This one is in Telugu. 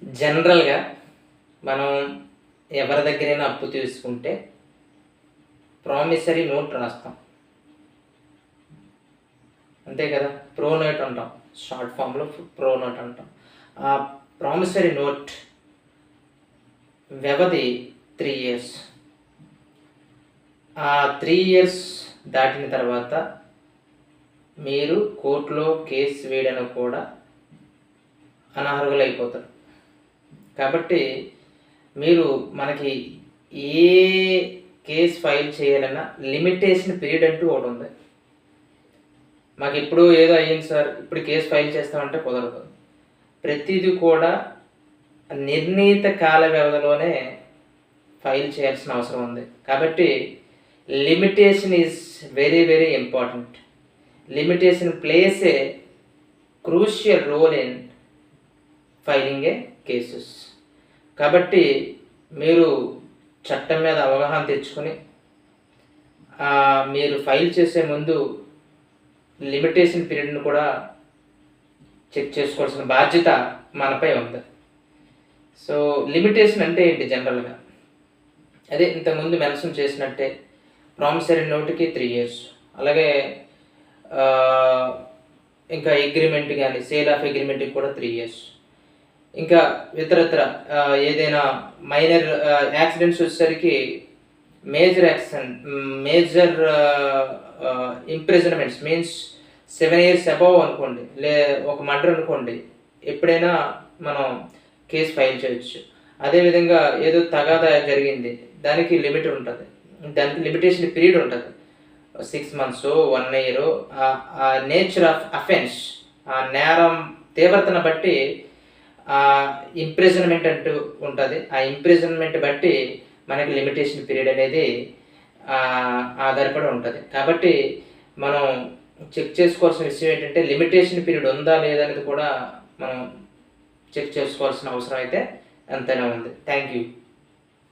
జనరల్‌గా మనం ఎవరి దగ్గరైనా అప్పు తీసుకుంటే ప్రామిసరీ నోట్ రాస్తాం. అంతే కదా! ప్రో నోట్ అంటాం. షార్ట్ ఫామ్‌లో ప్రో నోట్ అంటాం. ఆ ప్రామిసరీ నోట్ వ్యవధి 3 ఇయర్స్. ఆ 3 ఇయర్స్ దాటిన తర్వాత మీరు కోర్టులో కేస్ వేయడానికి కూడా అనర్హులైపోతారు. కాబట్టి మీరు మనకి ఏ కేస్ ఫైల్ చేయాలన్నా లిమిటేషన్ పీరియడ్ అంటూ ఒకటుంది. మాకెప్పుడో ఏదో అయ్యింది సార్, ఇప్పుడు కేస్ ఫైల్ చేస్తామంటే కుదరదు. ప్రతీది కూడా నిర్ణీత కాల వ్యవధిలోనే ఫైల్ చేయాల్సిన అవసరం ఉంది. కాబట్టి limitation is very very important. Limitation plays a crucial role in filing a cases. కాబట్టి మీరు చట్టం మీద అవగాహన తెచ్చుకొని మీరు ఫైల్ చేసే ముందు లిమిటేషన్ పీరియడ్ను కూడా చెక్ చేసుకోవాల్సిన బాధ్యత మనపై ఉంది. సో లిమిటేషన్ అంటే ఏంటి జనరల్‌గా? అదే ఇంతకుముందు మెన్షన్ చేసినట్టే ప్రామిసరీ నోట్‌కి 3 ఇయర్స్, అలాగే ఇంకా అగ్రిమెంట్ కానీ సేల్ ఆఫ్ అగ్రిమెంట్‌కి కూడా 3 ఇయర్స్. ఇంకా ఇతరత్ర ఏదైనా మైనర్ యాక్సిడెంట్స్ వచ్చేసరికి మేజర్ ఇంప్రిజన్మెంట్స్ మీన్స్ 7 ఇయర్స్ అబవ్ అనుకోండి, ఒక మర్డర్ అనుకోండి, ఎప్పుడైనా మనం కేసు ఫైల్ చేయొచ్చు. అదేవిధంగా ఏదో తగాదా జరిగింది, దానికి లిమిట్ ఉంటుంది, దానికి లిమిటేషన్ పీరియడ్ ఉంటుంది. 6 months, 1 year. ఆ నేచర్ ఆఫ్ అఫెన్స్, ఆ నేరం తీవ్రతను బట్టి ఇంప్రిజన్మెంట్ అంటూ ఉంటుంది. ఆ ఇంప్రిజన్మెంట్ బట్టి మనకి లిమిటేషన్ పీరియడ్ అనేది ఆధారపడి ఉంటుంది. కాబట్టి మనం చెక్ చేసుకోవాల్సిన విషయం ఏంటంటే లిమిటేషన్ పీరియడ్ ఉందా లేదా అనేది కూడా మనం చెక్ చేసుకోవాల్సిన అవసరం అయితే ఎంతైనా ఉంది. Thank you.